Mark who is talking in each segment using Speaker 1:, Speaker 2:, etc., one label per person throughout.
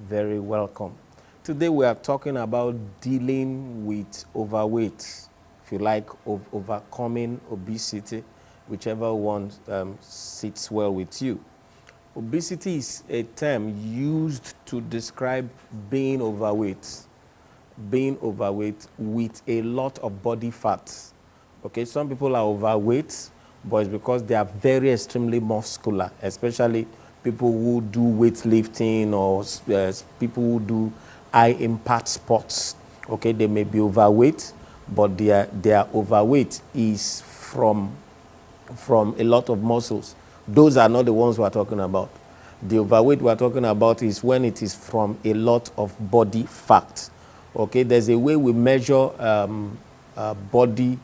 Speaker 1: very welcome. Today we are talking about dealing with overweight, if you like, overcoming obesity, whichever one sits well with you. Obesity is a term used to describe being overweight with a lot of body fat. Okay, some people are overweight, but it's because they are very extremely muscular, especially people who do weightlifting or people who do high impact sports. Okay, they may be overweight, but their overweight is from a lot of muscles. Those are not the ones we are talking about. The overweight we are talking about is when it is from a lot of body fat. Okay, there's a way we measure body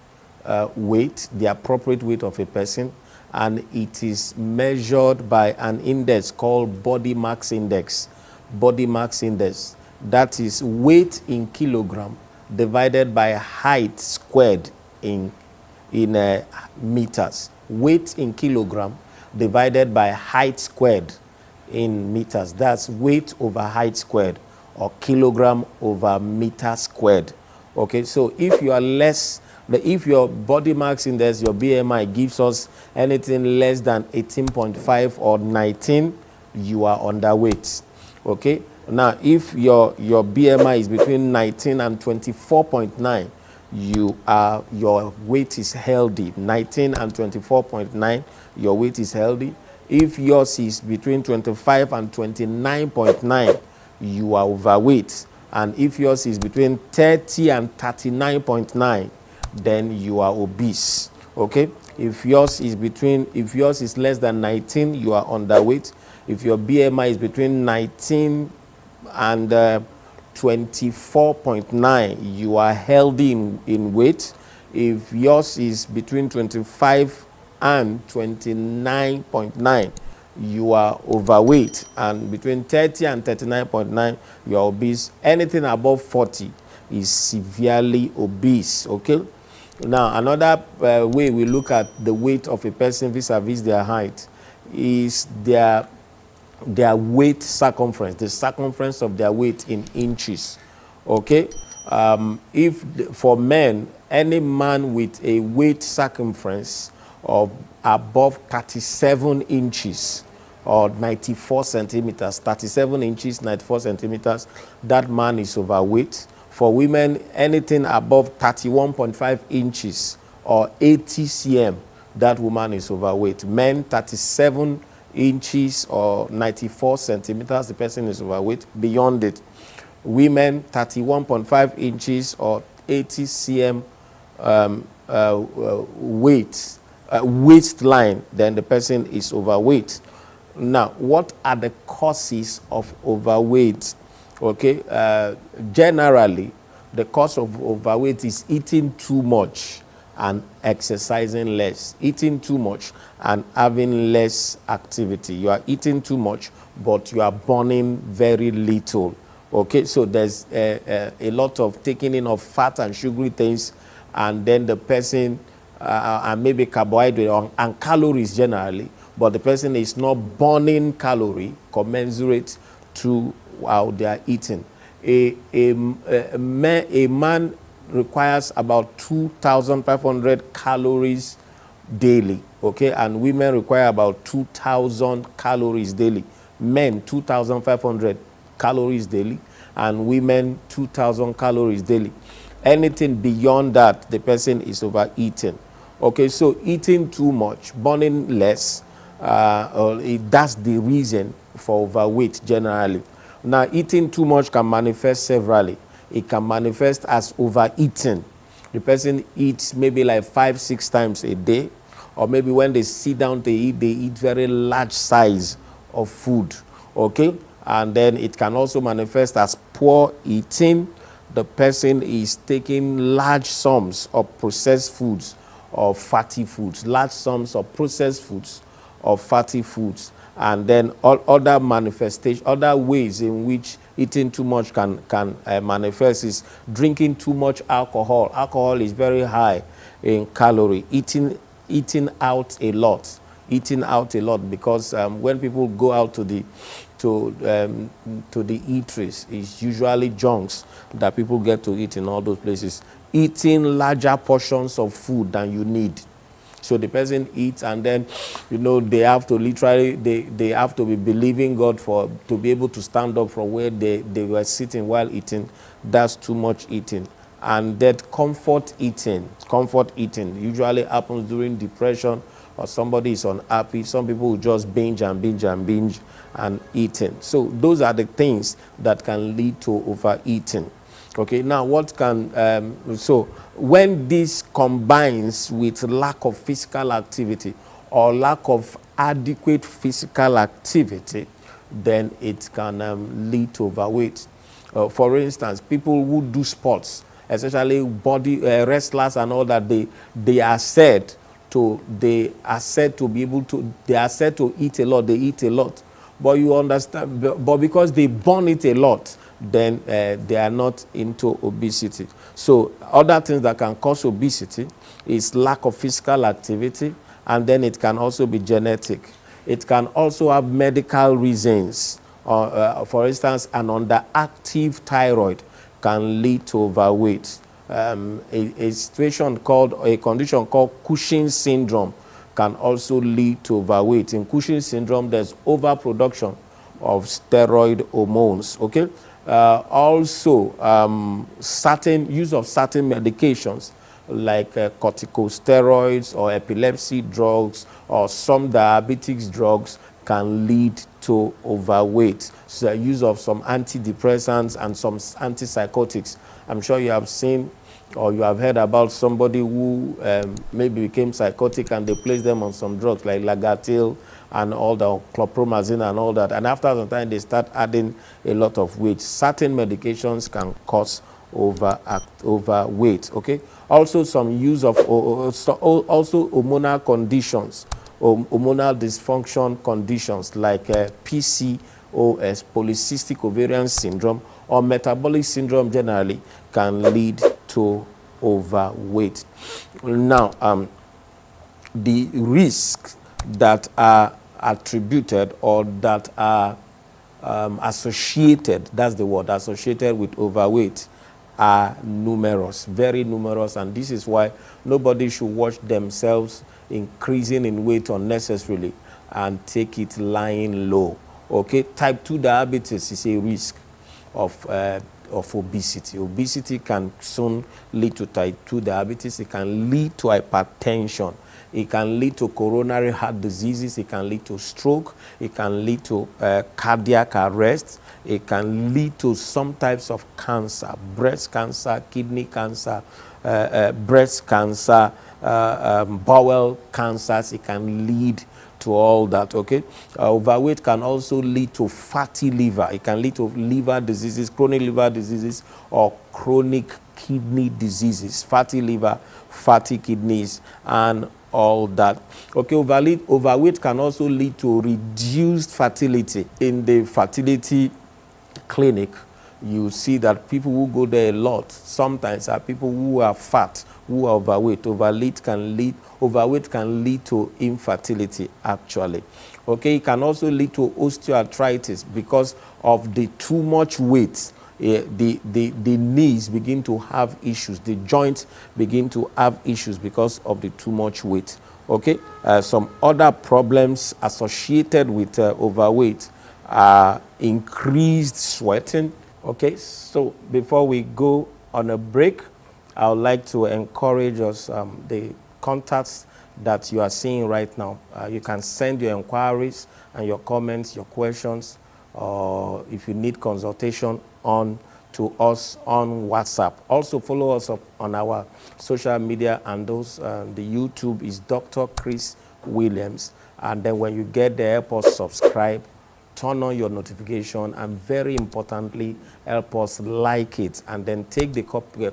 Speaker 1: weight, the appropriate weight of a person, and it is measured by an index called body mass index. Body mass index, that is weight in kilogram divided by height squared in meters. Weight in kilogram divided by height squared in meters. That's weight over height squared, or kilogram over meter squared. Okay, so if you are if your body mass index, your BMI, gives us anything less than 18.5 or 19, you are underweight. Okay, now if your BMI is between 19 and 24.9, your weight is healthy. 19 and 24.9, your weight is healthy. If yours is between 25 and 29.9, you are overweight. And if yours is between 30 and 39.9, then you are obese. Okay, if yours is less than 19, you are underweight. If your BMI is between 19 and 24.9, you are healthy in weight. If yours is between 25 and 29.9, you are overweight. And between 30 and 39.9, you are obese. Anything above 40 is severely obese. Okay, now another way we look at the weight of a person vis-a-vis their height is their weight circumference, the circumference of their weight in inches. Okay, if for men, any man with a weight circumference of above 37 inches or 94 centimeters, 37 inches, 94 centimeters, that man is overweight. For women, anything above 31.5 inches or 80 cm, that woman is overweight. Men, 37 inches or 94 centimeters, the person is overweight. Beyond it, women, 31.5 inches or 80 cm waistline, then the person is overweight. Now, what are the causes of overweight? Okay, generally, the cause of overweight is eating too much and exercising less. Eating too much and having less activity. You are eating too much, but you are burning very little. Okay, so there's a lot of taking in of fat and sugary things, and then the person, and maybe carbohydrate and calories generally, but the person is not burning calorie commensurate to how they are eating. A man requires about 2,500 calories daily, okay, and women require about 2,000 calories daily. Men 2,500 calories daily, and women 2,000 calories daily. Anything beyond that, the person is overeating. Okay, so eating too much, burning less, that's the reason for overweight generally. Now, eating too much can manifest severally. It can manifest as overeating. The person eats maybe like 5-6 times a day, or maybe when they sit down to eat, they eat very large size of food. Okay, and then it can also manifest as poor eating. The person is taking large sums of processed foods or fatty foods, large sums of processed foods or fatty foods, and then all other manifestations, other ways in which eating too much can manifest is drinking too much alcohol. Alcohol is very high in calorie. Eating out a lot, because when people go out to to the eateries. It's usually junks that people get to eat in all those places. Eating larger portions of food than you need. So the person eats, and then, they have to literally, they have to be believing God to be able to stand up from where they were sitting while eating. That's too much eating. And that comfort eating usually happens during depression, or somebody is unhappy. Some people will just binge and binge and binge and eating. So those are the things that can lead to overeating. Okay, now what can, so when this combines with lack of physical activity or lack of adequate physical activity, then it can lead to overweight. For instance, people who do sports, especially body wrestlers and all that, they are said to be able to, they are said to eat a lot, they eat a lot. But you understand, but because they burn it a lot, then they are not into obesity. So other things that can cause obesity is lack of physical activity, and then it can also be genetic. It can also have medical reasons. For instance, an underactive thyroid can lead to overweight. A condition called Cushing's syndrome can also lead to overweight. In Cushing's syndrome, there's overproduction of steroid hormones. Okay. Also, certain use of certain medications like corticosteroids or epilepsy drugs or some diabetics drugs can lead to overweight. So the use of some antidepressants and some antipsychotics. I'm sure you have seen or you have heard about somebody who maybe became psychotic and they placed them on some drugs like Lagatil and all the chlorpromazine and all that. And after some time, they start adding a lot of weight. Certain medications can cause overweight. Okay. Also, some use of also hormonal conditions, hormonal dysfunction conditions like PCOS, polycystic ovarian syndrome, or metabolic syndrome generally can lead to overweight. Now, the risks that are attributed or that are associated, that's the word, associated with overweight are numerous, very numerous, and this is why nobody should watch themselves increasing in weight unnecessarily and take it lying low. Okay, type 2 diabetes is a risk of obesity. Obesity can soon lead to type 2 diabetes. It can lead to hypertension. It can lead to coronary heart diseases. It can lead to stroke. It can lead to cardiac arrest. It can lead to some types of cancer, breast cancer, kidney cancer, breast cancer, bowel cancers. It can lead to all that. Okay, overweight can also lead to fatty liver. It can lead to liver diseases, chronic liver diseases, or chronic kidney diseases, fatty liver, fatty kidneys, and all that. Okay, overweight can also lead to reduced fertility. In the fertility clinic, you see that people who go there a lot sometimes are people who are fat, who are overweight. Overweight can lead to infertility, actually. Okay, it can also lead to osteoarthritis because of the too much weight. The knees begin to have issues. The joints begin to have issues because of the too much weight. Okay, some other problems associated with overweight are increased sweating. Okay, so before we go on a break, I would like to encourage us, the contacts that you are seeing right now. You can send your inquiries and your comments, your questions, or if you need consultation on to us on WhatsApp. Also follow us up on our social media, and those the YouTube is Dr. Chris Williams. And then when you get there, help us subscribe, turn on your notification, and very importantly, help us like it, and then take the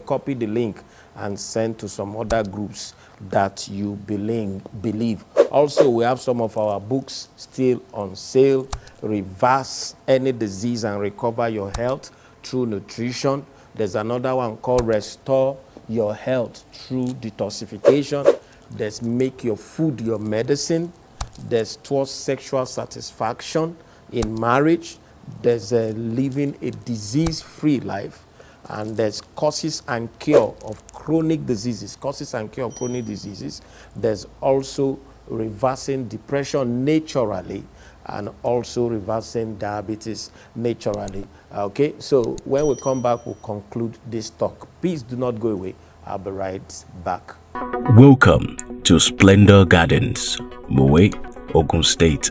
Speaker 1: copy the link and send to some other groups that you believe. Also, we have some of our books still on sale. Reverse Any Disease and Recover Your Health Through Nutrition. There's another one called Restore Your Health Through Detoxification. There's Make Your Food Your Medicine. There's Towards Sexual Satisfaction. In marriage, there's living a disease-free life, and there's causes and cure of chronic diseases. Causes and cure of chronic diseases. There's also reversing depression naturally, and also reversing diabetes naturally. Okay, so when we come back, we'll conclude this talk. Please do not go away. I'll be right back.
Speaker 2: Welcome to Splendor Gardens, Moe, Ogun State.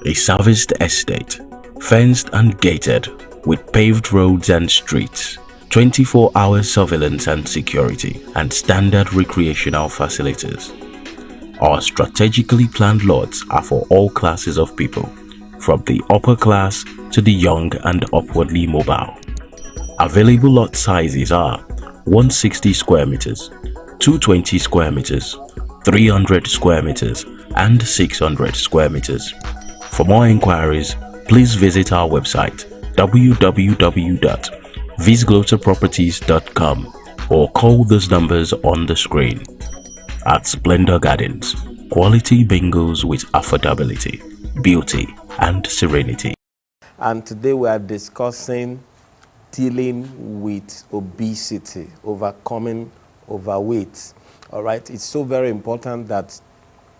Speaker 2: A serviced estate, fenced and gated, with paved roads and streets, 24-hour surveillance and security, and standard recreational facilities. Our strategically planned lots are for all classes of people, from the upper class to the young and upwardly mobile. Available lot sizes are 160 square meters, 220 square meters, 300 square meters, and 600 square meters. For more inquiries, please visit our website www.visgloterproperties.com or call those numbers on the screen. At Splendor Gardens, quality bingos with affordability, beauty, and serenity.
Speaker 1: And today we are discussing dealing with obesity, overcoming overweight. All right, it's so very important that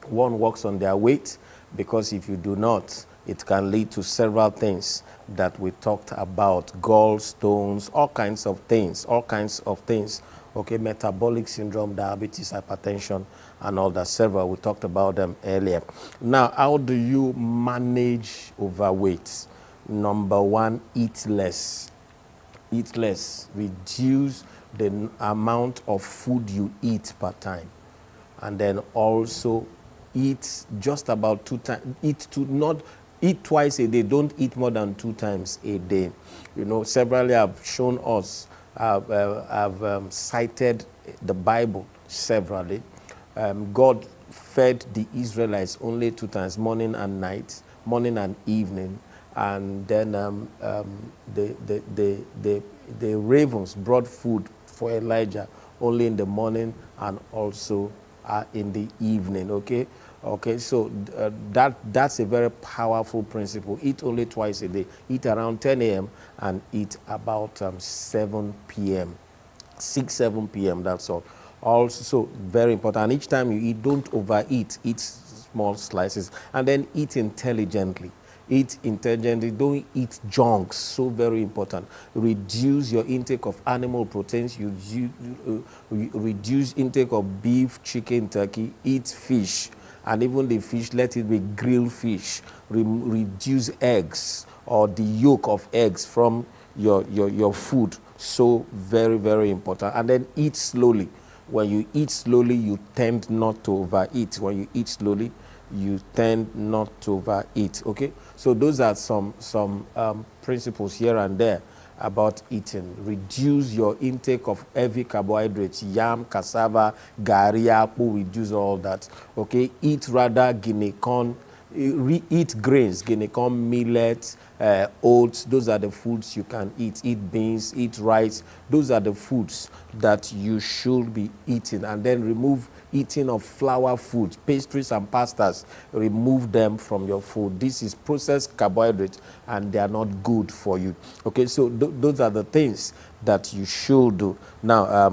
Speaker 1: one works on their weight, because if you do not, it can lead to several things that we talked about: gallstones, all kinds of things, okay, metabolic syndrome, diabetes, hypertension, and all that. Several, we talked about them earlier. Now, how do you manage overweight? Number one, eat less. Eat less. Reduce the amount of food you eat per time. And then also eat just about 2 times. Eat twice a day. Don't eat more than 2 times a day. You know, severally have shown us, have cited the Bible severally. God fed the Israelites only 2 times, morning and night, morning and evening. And then the ravens brought food for Elijah only in the morning and also in the evening. Okay, so that's a very powerful principle. Eat only twice a day. Eat around 10 a.m. and eat about 7 p.m. 7 p.m. That's all. Also very important. And each time you eat, don't overeat. Eat small slices, and then eat intelligently. Eat intelligently. Don't eat junk. So very important. Reduce your intake of animal proteins. Reduce intake of beef, chicken, turkey. Eat fish, and even the fish, let it be grilled fish. Reduce eggs or the yolk of eggs from your food. So very, very important. And then eat slowly. When you eat slowly, you tend not to overeat. When you eat slowly, you tend not to overeat. Okay, so those are some principles here and there about eating. Reduce your intake of heavy carbohydrates: yam, cassava, gari, apple. Reduce all that. Okay, eat rather guinea corn. Eat grains, guinea corn, millet, oats. Those are the foods you can eat. Eat beans, eat rice. Those are the foods that you should be eating. And then remove eating of flour foods, pastries and pastas. Remove them from your food. This is processed carbohydrates and they are not good for you. Okay, so those are the things that you should do. Now,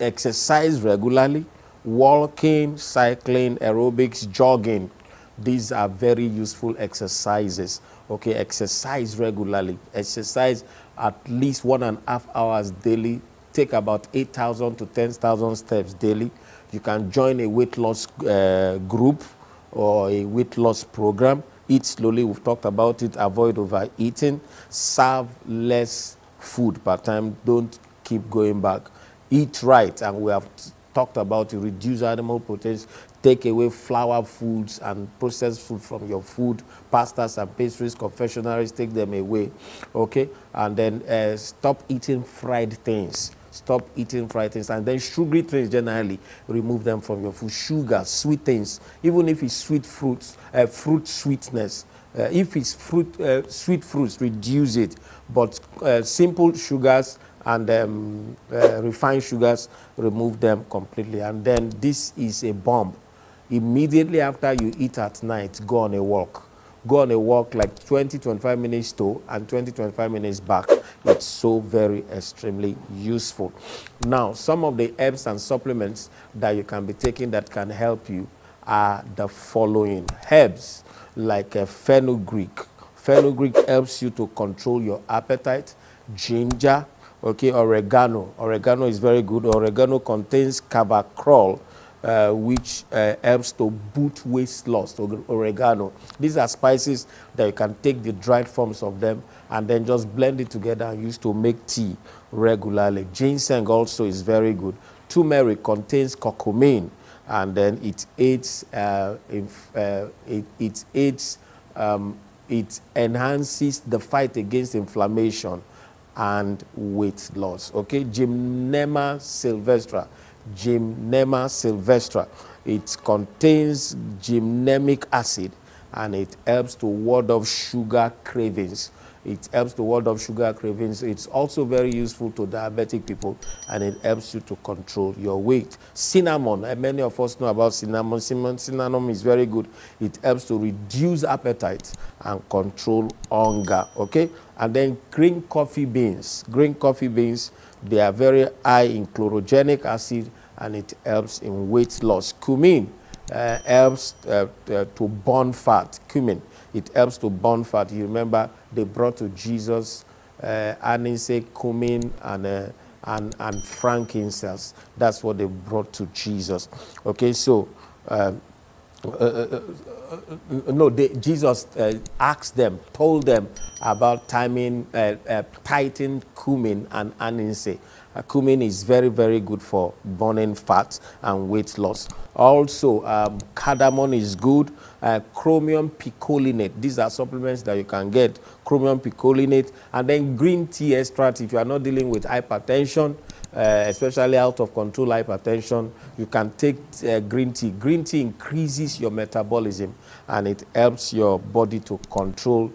Speaker 1: exercise regularly. Walking, cycling, aerobics, jogging. These are very useful exercises. Okay, exercise regularly. Exercise at least 1.5 hours daily. Take about 8,000 to 10,000 steps daily. You can join a weight loss group or a weight loss program. Eat slowly. We've talked about it. Avoid overeating. Serve less food per time. Don't keep going back. Eat right, and we have talked about it. Reduce animal proteins, take away flour foods and processed food from your food, pastas and pastries, confectionaries, take them away. Okay, and then stop eating fried things. Stop eating fried things. And then sugary things, generally remove them from your food. Sugar, sweet things, even if it's sweet fruits, fruit sweetness. If it's sweet fruits, reduce it. But simple sugars and refined sugars, remove them completely. And then this is a bomb. Immediately after you eat at night, go on a walk. go on a walk like 20-25 minutes to and 20-25 minutes back. It's so very extremely useful. Now, some of the herbs and supplements that you can be taking that can help you are the following herbs, like fenugreek. Fenugreek helps you to control your appetite. Ginger, okay, oregano. Oregano is very good. Oregano contains carbapenem, which helps to boost weight loss. Oregano. These are spices that you can take the dried forms of them and then just blend it together and use to make tea regularly. Ginseng also is very good. Turmeric contains curcumin, and then it aids, it enhances the fight against inflammation and weight loss. Okay, Gymnema sylvestra. Gymnema sylvestra. It contains gymnemic acid, and it helps to ward off sugar cravings. It helps to ward off sugar cravings. It's also very useful to diabetic people, and it helps you to control your weight. Cinnamon, many of us know about cinnamon. Cinnamon is very good. It helps to reduce appetite and control hunger, okay? And then green coffee beans. Green coffee beans, they are very high in chlorogenic acid, and it helps in weight loss. Cumin helps to burn fat. Cumin, it helps to burn fat. You remember they brought to Jesus anisake, cumin, and frankincense. That's what they brought to Jesus. Okay, so Jesus asked them, told them about tithing cumin and anisake. Cumin is very, very good for burning fat and weight loss. Also, cardamom is good. Chromium picolinate. These are supplements that you can get. Chromium picolinate. And then green tea extract. If you are not dealing with hypertension, especially out of control hypertension, you can take green tea. Green tea increases your metabolism, and it helps your body to control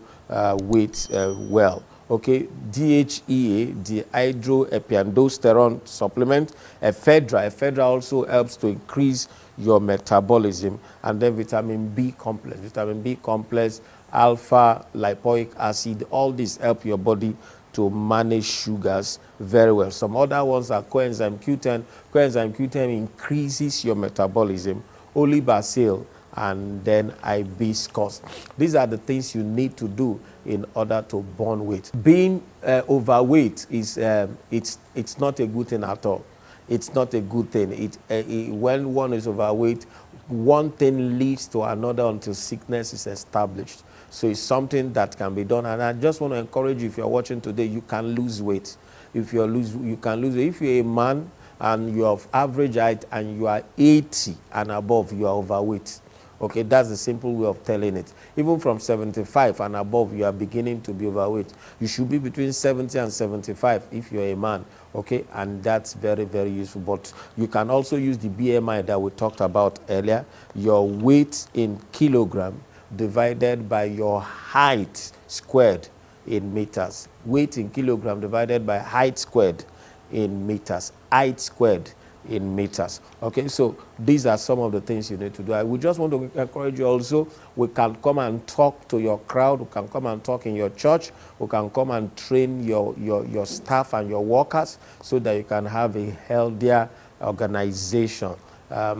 Speaker 1: weight well. Okay, DHEA, dehydroepiandrosterone supplement. Ephedra also helps to increase your metabolism. And then vitamin B complex, alpha lipoic acid, all these help your body to manage sugars very well. Some other ones are coenzyme Q10. Coenzyme Q10 increases your metabolism. Olibacil, and then hibiscus. These are the things you need to do in order to burn weight. Being overweight is it's not a good thing at all. It's not a good thing. When one is overweight, one thing leads to another until sickness is established. So it's something that can be done. And I just want to encourage you, if you're watching today, you can lose weight. You can lose weight. If you're a man and you're of average height and you are 80 and above, you are overweight. Okay, that's the simple way of telling it. Even from 75 and above, you are beginning to be overweight. You should be between 70 and 75 if you're a man. Okay, and that's very, very useful. But you can also use the BMI that we talked about earlier. Your weight in kilogram divided by your height squared in meters. Weight in kilogram divided by height squared in meters. Height squared in meters. Okay, so these are some of the things you need to do. I would just want to encourage you also, we can come and talk to your crowd, we can come and talk in your church, we can come and train your staff and your workers so that you can have a healthier organization.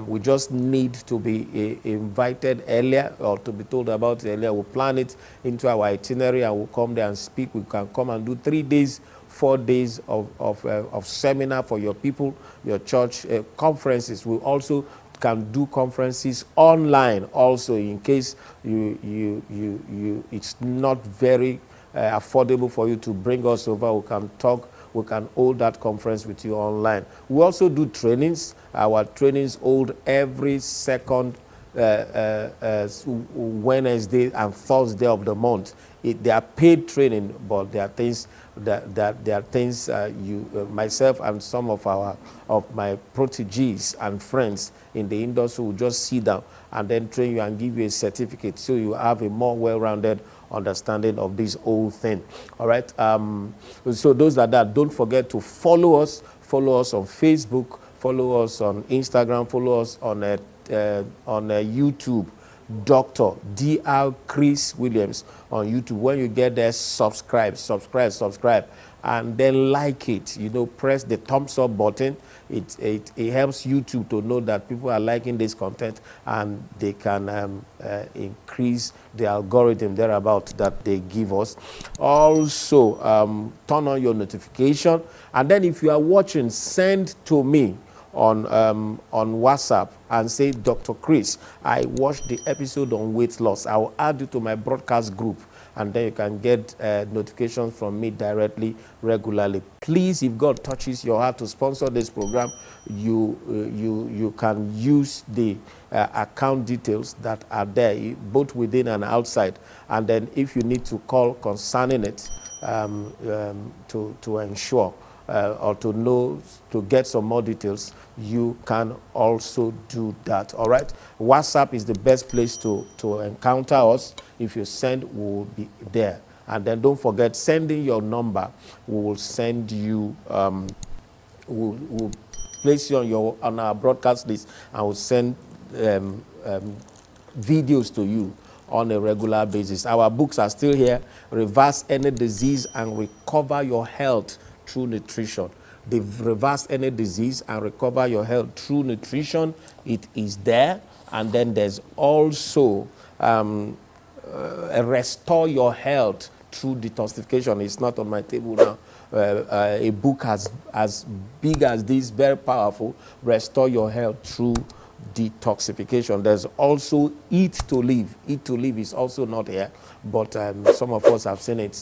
Speaker 1: We just need to be invited earlier, or to be told about it earlier. We'll plan it into our itinerary and we'll come there and speak. We can come and do 3 days, 4 days of seminar for your people, your church, conferences. We also can do conferences online also, in case it's not very affordable for you to bring us over. We can talk, we can hold that conference with you online. We also do trainings. Our trainings hold every second Wednesday and Thursday of the month. They are paid training, but there are things myself and some of my proteges and friends in the industry will just sit down and then train you and give you a certificate, so you have a more well-rounded understanding of this whole thing. All right. So those are that. Don't forget to follow us. Follow us on Facebook. Follow us on Instagram. Follow us on YouTube. Dr. Dr. Chris Williams on YouTube. When you get there, subscribe, and then like it. You know, press the thumbs up button. It helps YouTube to know that people are liking this content, and they can increase the algorithm thereabout that they give us. Also, turn on your notification, and then if you are watching, send to me on WhatsApp and say, Dr. Chris, I watched the episode on weight loss. I will add you to my broadcast group, and then you can get notifications from me directly, regularly. Please, if God touches your heart to sponsor this program, you can use the account details that are there, both within and outside. And then if you need to call concerning it, to ensure or to know, to get some more details, you can also do that. All right. WhatsApp is the best place to encounter us. If you send, we will be there. And then don't forget, sending your number. We will send you, we'll place you on our broadcast list, and we'll send videos to you on a regular basis. Our books are still here. Reverse any disease and recover your health through nutrition. They've reversed any disease and recover your health through nutrition. It is there. And then there's also restore your health through detoxification. It's not on my table now. A book as big as this, very powerful, restore your health through detoxification. There's also Eat to Live. Eat to Live is also not here, but some of us have seen it.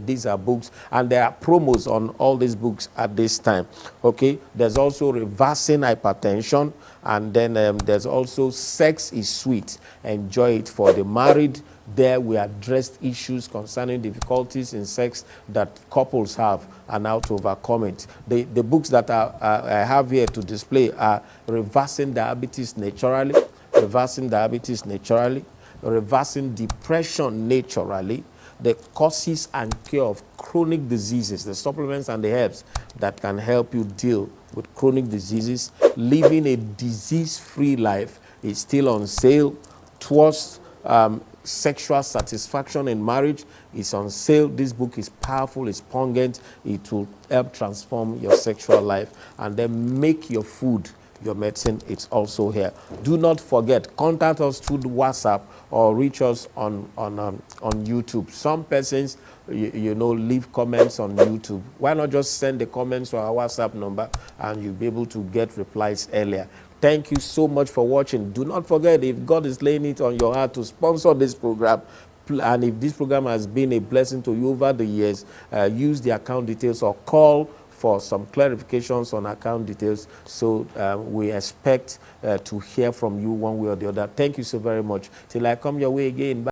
Speaker 1: These are books, and there are promos on all these books at this time. Okay, there's also Reversing Hypertension, and then there's also Sex is Sweet. Enjoy it for the married. There we addressed issues concerning difficulties in sex that couples have and how to overcome it. The books that I have here to display are Reversing Diabetes Naturally, Reversing Diabetes Naturally, Reversing Depression Naturally, The Causes and Cure of Chronic Diseases, the supplements and the herbs that can help you deal with chronic diseases. Living a Disease-Free Life is still on sale. Towards Sexual Satisfaction in Marriage is on sale. This book is powerful, it's pungent. It will help transform your sexual life. And then Make Your Food Your Medicine. It's also here. Do not forget, contact us through the WhatsApp or reach us on YouTube. Some persons, you know, leave comments on YouTube. Why not just send the comments to our WhatsApp number, and you'll be able to get replies earlier. Thank you so much for watching. Do not forget, if God is laying it on your heart to sponsor this program, and if this program has been a blessing to you over the years, use the account details or call for some clarifications on account details. So we expect to hear from you one way or the other. Thank you so very much. Till I come your way again. Bye.